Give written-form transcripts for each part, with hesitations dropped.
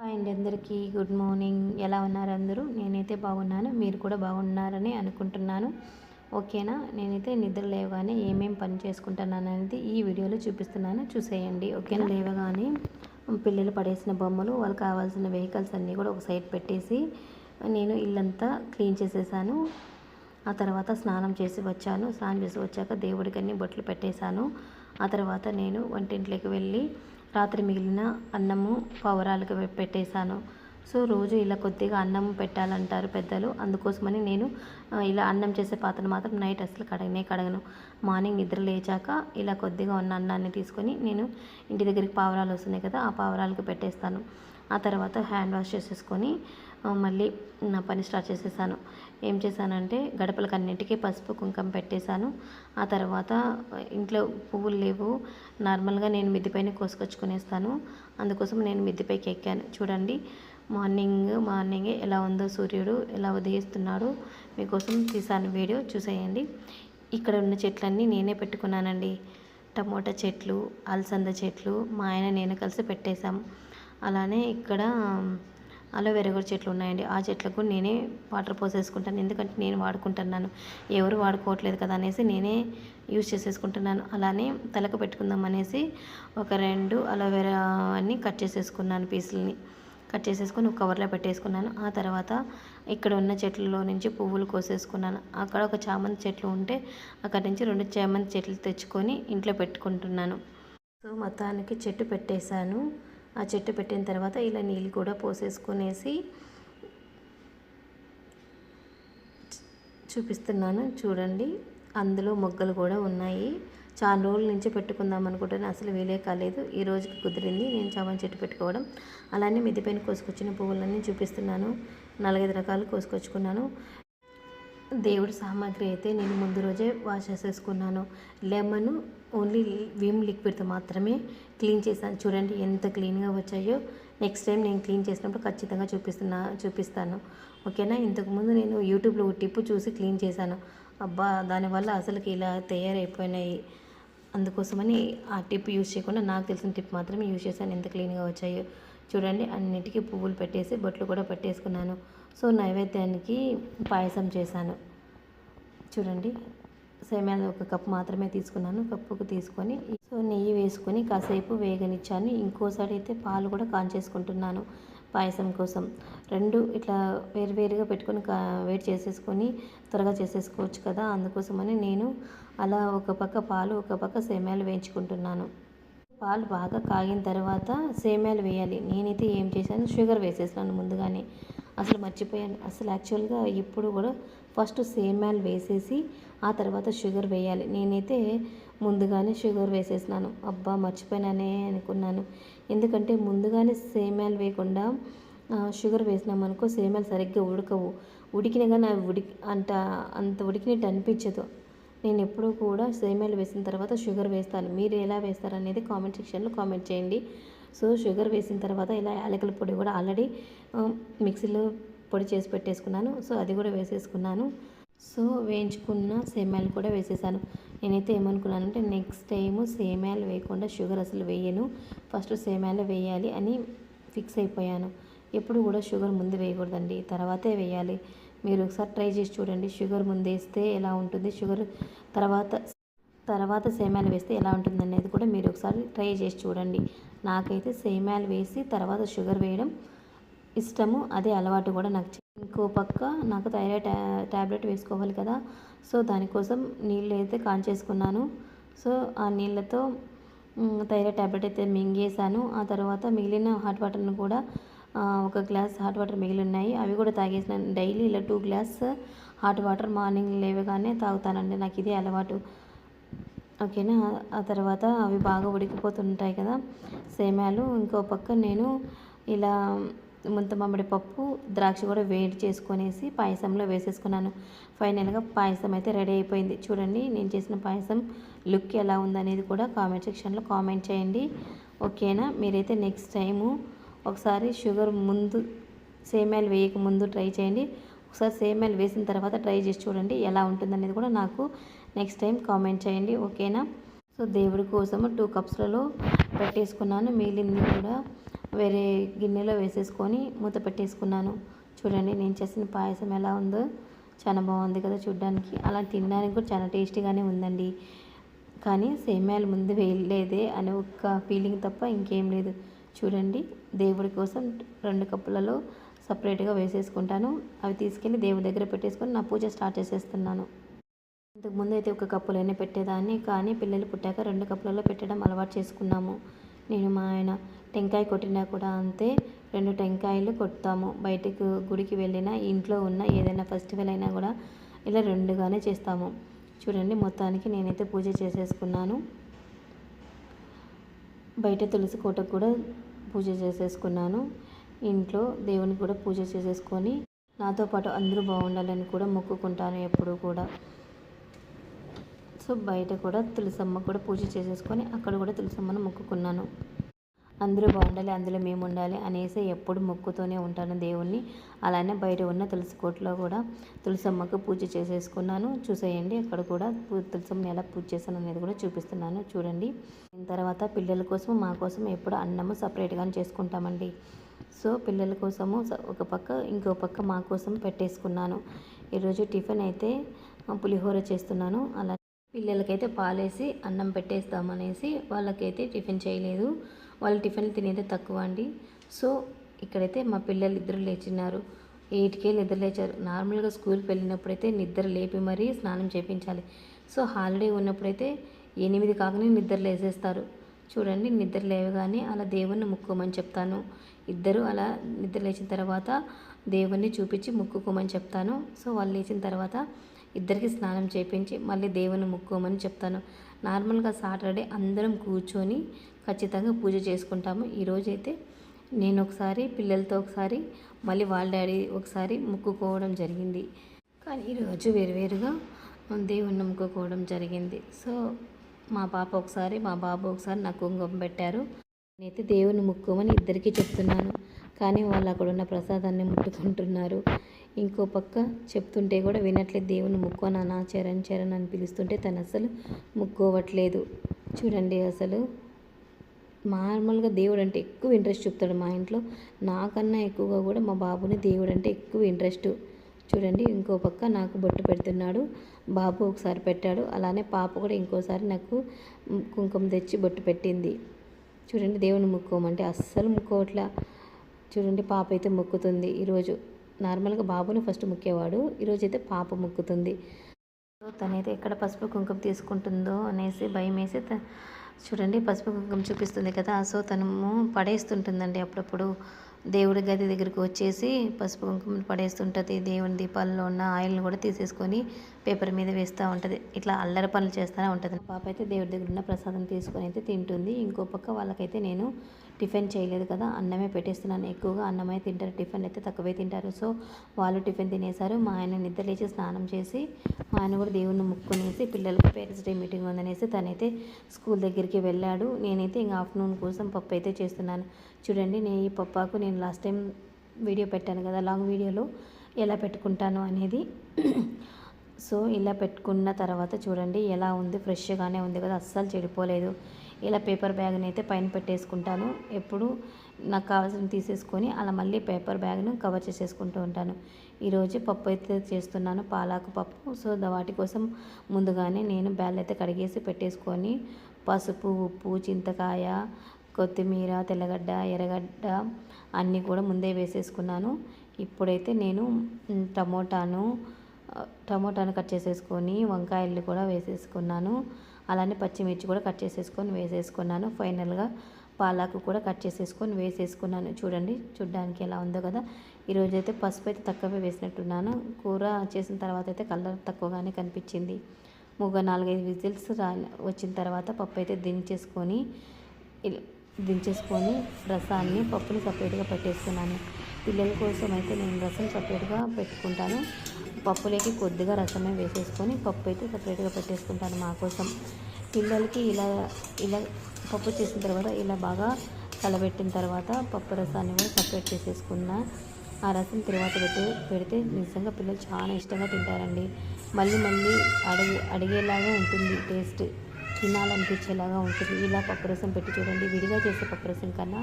Hi అండి, అందరికీ good morning. ఎలా ఉన్నారు అందరూ? నేనైతే బాగున్నాను, మీరు కూడా బాగున్నారని అనుకుంటున్నాను. ఓకేనా? నేనైతే నిద్ర లేవగానే ఏమేం పని చేసుకుంటున్నాను అనేది ఈ వీడియోలో చూపిస్తున్నాను, చూసేయండి. ఓకేనా? లేవగానే పిల్లలు పడేసిన బొమ్మలు, వాళ్ళకి కావాల్సిన వెహికల్స్ అన్నీ కూడా ఒక సైడ్ పెట్టేసి నేను ఇల్లంతా క్లీన్ చేసేసాను. ఆ తర్వాత స్నానం చేసి వచ్చాను. స్నానం చేసి వచ్చాక దేవుడికి అన్ని బొట్లు పెట్టేశాను. ఆ తర్వాత నేను వంటింట్లోకి వెళ్ళి రాత్రి మిగిలిన అన్నము పౌరాలకు పెట్టేశాను. సో రోజు ఇలా కొద్దిగా అన్నం పెట్టాలంటారు పెద్దలు, అందుకోసమని నేను ఇలా అన్నం చేసే పాత్రను మాత్రం నైట్ అసలు కడగను. మార్నింగ్ నిద్ర లేచాక ఇలా కొద్దిగా ఉన్న అన్నాన్ని తీసుకొని నేను ఇంటి దగ్గరికి పావురాలు వస్తున్నాయి కదా, ఆ పావురాలకు పెట్టేస్తాను. ఆ తర్వాత హ్యాండ్ వాష్ చేసేసుకొని మళ్ళీ నా పని స్టార్ట్ చేసేసాను. ఏం చేశానంటే గడపలకు అన్నింటికీ పసుపు కుంకుమ పెట్టేశాను. ఆ తర్వాత ఇంట్లో పువ్వులు లేవు, నార్మల్గా నేను మిద్దిపైన కోసుకొచ్చుకునేస్తాను. అందుకోసం నేను మిద్దిపైకి ఎక్కాను. చూడండి మార్నింగే ఎలా ఉందో, సూర్యుడు ఎలా ఉదయిస్తున్నాడు మీకోసం తీసాను వీడియో, చూసేయండి. ఇక్కడ ఉన్న చెట్లన్నీ నేనే పెట్టుకున్నానండి. టమోటా చెట్లు, అలసంద చెట్లు మా ఆయన నేను కలిసి పెట్టేశాం. అలానే ఇక్కడ అలోవెరా కూడా చెట్లు ఉన్నాయండి. ఆ చెట్లకు నేనే వాటర్ పోసేసుకుంటాను, ఎందుకంటే నేను వాడుకుంటున్నాను, ఎవరు వాడుకోవట్లేదు కదా అనేసి నేనే యూజ్ చేసేసుకుంటున్నాను. అలానే తలకు పెట్టుకుందాం అనేసి ఒక 2 అలోవెరా అన్ని కట్ చేసేసుకున్నాను, పీసులని కట్ చేసేసుకొని ఒక కవర్లో పెట్టేసుకున్నాను. ఆ తర్వాత ఇక్కడ ఉన్న చెట్లలో నుంచి పువ్వులు కోసేసుకున్నాను. అక్కడ ఒక చామంతి చెట్లు ఉంటే అక్కడి నుంచి 2 చామంతి చెట్లు తెచ్చుకొని ఇంట్లో పెట్టుకుంటున్నాను. సో మొత్తానికి చెట్టు పెట్టేశాను. ఆ చెట్టు పెట్టిన తర్వాత ఇలా నీళ్ళు కూడా పోసేసుకునేసి చూపిస్తున్నాను, చూడండి. అందులో మొగ్గలు కూడా ఉన్నాయి. చాలా రోజుల నుంచి పెట్టుకుందాం అనుకుంటున్నా, అసలు వీలే కాలేదు. ఈ రోజుకి కుదిరింది నేను చామంతి చెట్టు పెట్టుకోవడం. అలానే మిద్దిపైన కోసుకొచ్చిన పువ్వులన్నీ చూపిస్తున్నాను. 4-5 రకాలు కోసుకొచ్చుకున్నాను. దేవుడి సామాగ్రి అయితే నేను ముందు రోజే వాష్ చేసేసుకున్నాను. లెమన్ ఓన్లీ విమ్ లిక్విడ్తో మాత్రమే క్లీన్ చేశాను. చూడండి ఎంత క్లీన్గా వచ్చాయో. నెక్స్ట్ టైం నేను క్లీన్ చేసినప్పుడు ఖచ్చితంగా చూపిస్తాను. ఓకేనా? ఇంతకుముందు నేను యూట్యూబ్లో ఒక టిప్ చూసి క్లీన్ చేశాను. అబ్బా, దానివల్ల అసలుకి ఇలా తయారైపోయినాయి. అందుకోసమని ఆ టిప్ యూజ్ చేయకుండా నాకు తెలిసిన టిప్ మాత్రమే యూజ్ చేశాను. ఎంత క్లీన్గా వచ్చాయో చూడండి. అన్నిటికీ పువ్వులు పెట్టేసి బొట్లు కూడా పెట్టేసుకున్నాను. సో నైవేద్యానికి పాయసం చేశాను. చూడండి, సేమ్యాలు 1 కప్పు మాత్రమే తీసుకున్నాను. కప్పుకు తీసుకొని సో నెయ్యి వేసుకొని కాసేపు వేగనిచ్చాను. ఇంకోసారి అయితే పాలు కూడా కాంచేసుకుంటున్నాను పాయసం కోసం. 2 ఇట్లా వేరువేరుగా పెట్టుకొని వేడి చేసేసుకొని త్వరగా చేసేసుకోవచ్చు కదా, అందుకోసమని నేను అలా ఒక పక్క పాలు ఒక పక్క సేమ్యాలు వేయించుకుంటున్నాను. పాలు బాగా కాగిన తర్వాత సేమ్యాలు వేయాలి. నేనైతే ఏం చేశాను, షుగర్ వేసేసాను ముందుగానే. అసలు మర్చిపోయాను. అసలు యాక్చువల్గా ఇప్పుడు కూడా ఫస్ట్ సేమ్యాలు వేసేసి ఆ తర్వాత షుగర్ వేయాలి. నేనైతే ముందుగానే షుగర్ వేసేసినాను. అబ్బా, మర్చిపోయినానే అనుకున్నాను. ఎందుకంటే ముందుగానే సేమ్యాలు వేయకుండా షుగర్ వేసినామనుకో సేమ్యాలు సరిగ్గా ఉడకవు. ఉడికినా కానీ అవి అంత ఉడికినట్టు అనిపించదు. నేను ఎప్పుడూ కూడా సేమ్యాలు వేసిన తర్వాత షుగర్ వేస్తాను. మీరు ఎలా వేస్తారు అనేది కామెంట్ సెక్షన్లో కామెంట్ చేయండి. సో షుగర్ వేసిన తర్వాత ఇలా యాలకుల పొడి కూడా ఆల్రెడీ మిక్సీలో పొడి చేసి పెట్టేసుకున్నాను. సో అది కూడా వేసేసుకున్నాను. సో వేయించుకున్న సేమ్యాలు కూడా వేసేసాను. నేనైతే ఏమనుకున్నానంటే నెక్స్ట్ టైము సేమ్యాలు వేయకుండా షుగర్ అసలు వేయను, ఫస్ట్ సేమ్యాలు వేయాలి అని ఫిక్స్ అయిపోయాను. ఎప్పుడు కూడా షుగర్ ముందు వేయకూడదండి, తర్వాతే వేయాలి. మీరు ఒకసారి ట్రై చేసి చూడండి. షుగర్ ముందు వేస్తే ఎలా ఉంటుంది, షుగర్ తర్వాత సేమ్యాలు వేస్తే ఎలా ఉంటుంది అనేది కూడా మీరు ఒకసారి ట్రై చేసి చూడండి. నాకైతే సేమ్యాలు వేసి తర్వాత షుగర్ వేయడం ఇష్టము, అదే అలవాటు కూడా నాకు. ఇంకో పక్క నాకు థైరాయిడ్ ట్యాబ్లెట్ వేసుకోవాలి కదా, సో దానికోసం నీళ్ళు అయితే కాంచేసుకున్నాను. సో ఆ నీళ్ళతో థైరాయిడ్ ట్యాబ్లెట్ అయితే మింగేసాను. ఆ తర్వాత మిగిలిన హాట్ వాటర్ను కూడా 1 గ్లాస్ హాట్ వాటర్ మిగిలి ఉన్నాయి, అవి కూడా తాగేసినాను. డైలీ ఇలా 2 గ్లాస్ హాట్ వాటర్ మార్నింగ్ లేవగానే తాగుతానండి, నాకు ఇదే అలవాటు. ఓకేనా? ఆ తర్వాత అవి బాగా ఉడికిపోతుంటాయి కదా సేమ్యాలు. ఇంకో పక్క నేను ఇలా ముంత మామిడి పప్పు, ద్రాక్ష కూడా వేడి చేసుకొనేసి పాయసంలో వేసేసుకున్నాను. ఫైనల్గా పాయసం అయితే రెడీ అయిపోయింది. చూడండి, నేను చేసిన పాయసం లుక్ ఎలా ఉందనేది కూడా కామెంట్ సెక్షన్లో కామెంట్ చేయండి. ఓకేనా? మీరైతే నెక్స్ట్ టైము ఒకసారి షుగర్ ముందు సేమ్యాలు వేయక ముందు ట్రై చేయండి. ఒకసారి సేమ్యాలు వేసిన తర్వాత ట్రై చేసి చూడండి ఎలా ఉంటుందనేది కూడా నాకు నెక్స్ట్ టైం కామెంట్ చేయండి. ఓకేనా? సో దేవుడి కోసం 2 కప్స్లలో పెట్టేసుకున్నాను. మిగిలింది కూడా వేరే గిన్నెలో వేసేసుకొని మూత పెట్టేసుకున్నాను. చూడండి నేను చేసిన పాయసం ఎలా ఉందో, చాలా బాగుంది కదా చూడడానికి. అలా తినడానికి కూడా చాలా టేస్టీగానే ఉందండి. కానీ సేమ్యాలు ముందు వేయలేదే అనే ఒక ఫీలింగ్ తప్ప ఇంకేం లేదు. చూడండి దేవుడి కోసం 2 కప్పులలో సపరేట్గా వేసేసుకుంటాను. అవి తీసుకెళ్ళి దేవుడి దగ్గర పెట్టేసుకొని నా పూజ స్టార్ట్ చేసేస్తున్నాను. ఇంతకుముందు అయితే 1 కప్పులోనే పెట్టేదాన్ని, కానీ పిల్లలు పుట్టాక 2 కప్పులలో పెట్టడం అలవాటు చేసుకున్నాము. నేను మా ఆయన టెంకాయ కొట్టినా కూడా అంతే, 2 టెంకాయలు కొడతాము. బయటకు గుడికి వెళ్ళినా, ఇంట్లో ఉన్న ఏదైనా ఫెస్టివల్ అయినా కూడా ఇలా 2గానే చేస్తాము. చూడండి మొత్తానికి నేనైతే పూజ చేసేసుకున్నాను. బయట తులసి కోటకు కూడా పూజ చేసేసుకున్నాను. ఇంట్లో దేవునికి కూడా పూజ చేసేసుకొని నాతో పాటు అందరూ బాగుండాలని కూడా మొక్కుకుంటాను ఎప్పుడూ కూడా. సో బయట కూడా తులసమ్మ కూడా పూజ చేసేసుకొని అక్కడ కూడా తులసమ్మను మొక్కుకున్నాను. అందరూ బాగుండాలి, అందులో మేము ఉండాలి అనేసి ఎప్పుడు మొక్కుతూనే ఉంటాను దేవుణ్ణి. అలానే బయట ఉన్న తులసి కోటలో కూడా తులసమ్మకు పూజ చేసేసుకున్నాను. చూసేయండి అక్కడ కూడా తులసమ్మని ఎలా పూజ చేశాను అనేది కూడా చూపిస్తున్నాను చూడండి. దీని తర్వాత పిల్లల కోసం మా కోసం ఎప్పుడు అన్నము సపరేట్గానే చేసుకుంటామండి. సో పిల్లల కోసము ఒక పక్క, ఇంకో పక్క మా కోసం పెట్టేసుకున్నాను. ఈరోజు టిఫిన్ అయితే పులిహోర చేస్తున్నాను. అలా పిల్లలకైతే పాలేసి అన్నం పెట్టేస్తామనేసి వాళ్ళకైతే టిఫిన్ చేయలేదు. వాళ్ళు టిఫిన్ తినేది తక్కువ అండి. సో ఇక్కడైతే మా పిల్లలు ఇద్దరు లేచినారు. 8కే నిద్ర లేచారు. నార్మల్గా స్కూల్కి వెళ్ళినప్పుడైతే నిద్ర లేపి మరీ స్నానం చేయించాలి. సో హాలిడే ఉన్నప్పుడైతే 8 కాకనే నిద్ర లేసేస్తారు. చూడండి నిద్ర లేవగానే అలా దేవుణ్ణి ముక్కోమని చెప్తాను. ఇద్దరు అలా నిద్ర లేచిన తర్వాత దేవుణ్ణి చూపించి ముక్కుకోమని చెప్తాను. సో వాళ్ళు లేచిన తర్వాత ఇద్దరికి స్నానం చేయించి మళ్ళీ దేవుని ముక్కోమని చెప్తాను. నార్మల్గా సాటర్డే అందరం కూర్చొని ఖచ్చితంగా పూజ చేసుకుంటాము. ఈరోజైతే నేను ఒకసారి, పిల్లలతో ఒకసారి, మళ్ళీ వాళ్ళ డాడీ ఒకసారి ముక్కుకోవడం జరిగింది. కానీ ఈరోజు వేరువేరుగా దేవుణ్ణి ముక్కుకోవడం జరిగింది. సో మా పాప ఒకసారి, మా బాబు ఒకసారి నాకు కుంకుమ పెట్టారు. నేనైతే దేవుని ముక్కోమని ఇద్దరికీ చెప్తున్నాను. కానీ వాళ్ళు అక్కడ ఉన్న ప్రసాదాన్ని ముట్టుకుంటున్నారు. ఇంకో పక్క చెప్తుంటే కూడా వినట్లేదు. దేవుని ముక్కో నాన్న చరణ్ చరణ్ అని పిలుస్తుంటే తను అసలు ముక్కోవట్లేదు. చూడండి అసలు నార్మల్గా దేవుడు అంటే ఎక్కువ ఇంట్రెస్ట్ చూపుతాడు మా ఇంట్లో. నాకన్నా ఎక్కువగా కూడా మా బాబుని దేవుడు అంటే ఎక్కువ ఇంట్రెస్ట్. చూడండి ఇంకో పక్క నాకు బొట్టు పెడుతున్నాడు. బాబు ఒకసారి పెట్టాడు. అలానే పాప కూడా ఇంకోసారి నాకు కుంకుమ తెచ్చి బొట్టు పెట్టింది. చూడండి దేవుని ముక్కోమంటే అస్సలు ముక్కోవట్లా. చూడండి పాప అయితే మొక్కుతుంది ఈరోజు. నార్మల్గా బాబుని ఫస్ట్ ముక్కేవాడు, ఈరోజు అయితే పాప మొక్కుతుంది. తనైతే ఎక్కడ పసుపు కుంకుమ తీసుకుంటుందో అనేసి భయం వేసి చూడండి పసుపు కుంకుమ చూపిస్తుంది కదా. సో తను పడేస్తుంటుందండి అప్పుడప్పుడు. దేవుడి గది దగ్గరికి వచ్చేసి పసుపు కుంకుమని పడేస్తుంటుంది. దేవుని దీపాల్లో ఉన్న ఆయిల్ని కూడా తీసేసుకొని పేపర్ మీద వేస్తూ ఉంటుంది. ఇట్లా అల్లరి పనులు చేస్తూనే ఉంటుంది. పాప అయితే దేవుడి దగ్గర ఉన్న ప్రసాదం తీసుకొని అయితే తింటుంది. ఇంకో పక్క వాళ్ళకైతే నేను టిఫిన్ చేయలేదు కదా, అన్నమే పెట్టేస్తున్నాను. ఎక్కువగా అన్నమే తింటారు, టిఫిన్ అయితే తక్కువే తింటారు. సో వాళ్ళు టిఫిన్ తినేశారు. మా ఆయన నిద్ర లేచి స్నానం చేసి మా ఆయన కూడా దేవుణ్ణి ముక్కునేసి పిల్లలకి పేరెంట్స్ డే మీటింగ్ ఉందనేసి తనైతే స్కూల్ దగ్గరికి వెళ్ళాడు. నేనైతే ఇంకా ఆఫ్టర్నూన్ కోసం పప్పు అయితే చేస్తున్నాను. చూడండి నేను ఈ పప్పాకు నేను లాస్ట్ టైం వీడియో పెట్టాను కదా, లాంగ్ వీడియోలో ఎలా పెట్టుకుంటాను అనేది. సో ఇలా పెట్టుకున్న తర్వాత చూడండి ఎలా ఉంది, ఫ్రెష్గానే ఉంది కదా, అస్సలు చెడిపోలేదు. ఇలా పేపర్ బ్యాగ్ని అయితే పైన పెట్టేసుకుంటాను. ఎప్పుడు నాకు కావాల్సిన తీసేసుకొని అలా మళ్ళీ పేపర్ బ్యాగ్ను కవర్ చేసేసుకుంటూ ఉంటాను. ఈరోజు పప్పు అయితే చేస్తున్నాను, పాలాకు పప్పు. సో వాటి కోసం ముందుగానే నేను బ్యాల్ అయితే కడిగేసి పెట్టేసుకొని పసుపు, ఉప్పు, చింతకాయ, కొత్తిమీర, తెల్లగడ్డ, ఎర్రగడ్డ అన్నీ కూడా ముందే వేసేసుకున్నాను. ఇప్పుడైతే నేను టమోటాను కట్ చేసేసుకొని వంకాయలు కూడా వేసేసుకున్నాను. అలానే పచ్చిమిర్చి కూడా కట్ చేసేసుకొని వేసేసుకున్నాను. ఫైనల్గా పాలాకు కూడా కట్ చేసేసుకొని వేసేసుకున్నాను. చూడండి చూడ్డానికి ఎలా ఉందో కదా. ఈరోజైతే పసుపు అయితే తక్కువే వేసినట్టున్నాను. కూర చేసిన తర్వాత అయితే కలర్ తక్కువగానే కనిపించింది. 4-5 విజిల్స్ వచ్చిన తర్వాత పప్పు అయితే దించేసుకొని రసాన్ని, పప్పుని సపరేట్గా పెట్టేసుకున్నాను. పిల్లల కోసం అయితే నేను రసం సపరేట్గా పెట్టుకుంటాను. పప్పులోకి కొద్దిగా రసమే వేసేసుకొని పప్పు అయితే సపరేట్గా పెట్టేసుకుంటాను మా కోసం. పిల్లలకి ఇలా పప్పు చేసిన తర్వాత ఇలా బాగా కలబెట్టిన తర్వాత పప్పు రసాన్ని కూడా సపరేట్ చేసేసుకున్న. ఆ రసం తర్వాత పెడితే నిజంగా పిల్లలు చాలా ఇష్టంగా తింటారండి. మళ్ళీ అడిగేలాగా ఉంటుంది టేస్ట్. తినాలనిపించేలాగా ఉంటుంది. ఇలా పప్పు రసం పెట్టి చూడండి. విడిగా చేసే పప్పు రసం కన్నా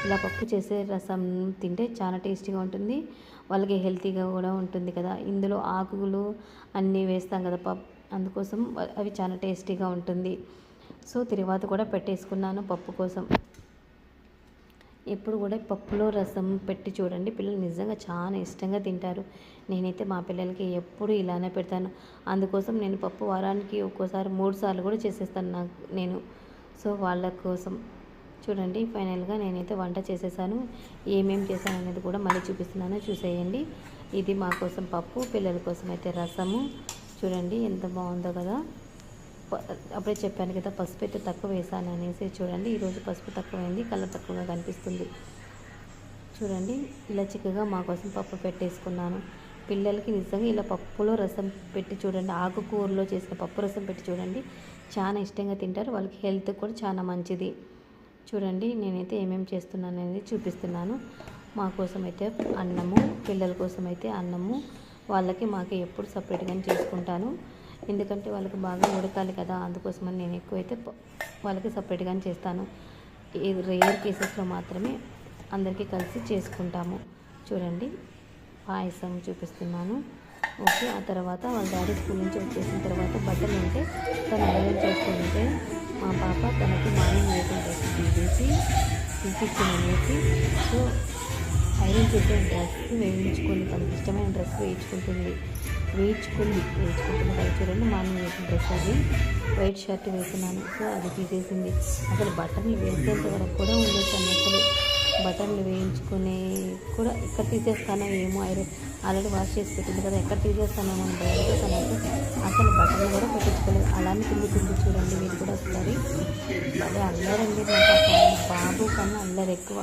ఇలా పప్పు చేసే రసం తింటే చాలా టేస్టీగా ఉంటుంది. వాళ్ళకి హెల్తీగా కూడా ఉంటుంది కదా. ఇందులో ఆకులు అన్నీ వేస్తాం కదా అందుకోసం అవి చాలా టేస్టీగా ఉంటుంది. సో తిరువాత కూడా పెట్టేసుకున్నాను పప్పు కోసం. ఎప్పుడు కూడా పప్పులో రసం పెట్టి చూడండి, పిల్లలు నిజంగా చాలా ఇష్టంగా తింటారు. నేనైతే మా పిల్లలకి ఎప్పుడు ఇలానే పెడతాను. అందుకోసం నేను పప్పు వారానికి ఒక్కోసారి 3 సార్లు కూడా చేసేస్తాను నేను. సో వాళ్ళ కోసం చూడండి. ఫైనల్గా నేనైతే వంట చేసేసాను. ఏమేమి చేశాను అనేది కూడా మళ్ళీ చూపిస్తున్నాను, చూసేయండి. ఇది మా కోసం పప్పు, పిల్లల కోసం అయితే రసము. చూడండి ఎంత బాగుందో కదా. అప్పుడే చెప్పాను కదా పసుపు అయితే తక్కువ వేసాను అనేసి. చూడండి ఈరోజు పసుపు తక్కువైంది, కలర్ తక్కువగా కనిపిస్తుంది. చూడండి ఇలా చిక్కగా మా కోసం పప్పు పెట్టేసుకున్నాను. పిల్లలకి నిజంగా ఇలా పప్పులో రసం పెట్టి చూడండి, ఆకుకూరలో చేసిన పప్పు రసం పెట్టి చూడండి, చాలా ఇష్టంగా తింటారు. వాళ్ళకి హెల్త్ కూడా చాలా మంచిది. చూడండి నేనైతే ఏమేమి చేస్తున్నాను అనేది చూపిస్తున్నాను. మా కోసం అయితే అన్నము, పిల్లల కోసం అయితే అన్నము, వాళ్ళకి మాకు ఎప్పుడు సపరేట్గానే చేసుకుంటాను. ఎందుకంటే వాళ్ళకి బాగా ఉడకాలి కదా, అందుకోసమని నేను ఎక్కువైతే వాళ్ళకి సపరేట్గానే చేస్తాను. రేర్ కేసెస్లో మాత్రమే అందరికీ కలిసి చేసుకుంటాము. చూడండి పాయసం చూపిస్తున్నాను. ఓకే, ఆ తర్వాత వాళ్ళ డాడీ స్కూల్ నుంచి వచ్చేసిన తర్వాత బట్టలు ఉంటే తను ఐరన్ చేస్తుంటే మా పాప తనకి మార్నింగ్ వేసిన డ్రెస్ తీసిచ్చిన వేసి, సో ఐరన్ చేసే డ్రెస్ వేయించుకొని తనకి ఇష్టమైన డ్రెస్ వేయించుకుంటుంది కదా. చూడండి మార్నింగ్ వేసిన డ్రెస్ అది వైట్ షర్ట్ వేస్తున్నాను. సో అది తీసేసింది. అసలు బట్టన్లు వేసేంత వరకు కూడా ఉండొచ్చు అసలు. బటన్లు వేయించుకుని కూడా ఎక్కడ తీసేస్తానో ఏమో, ఐరన్ ఆల్రెడీ వాష్ చేసి పెట్టింది కదా, ఎక్కడ తీసేస్తానో మనం భయంతో తనకు అసలు బటన్లు కూడా పెట్టించుకోలేదు. అలానే తిరుగుతుంది. చూడండి మీరు కూడా ఒకసారి. భలే అల్లరండి. నాకు బాబు కన్నా అల్లరి ఎక్కువ.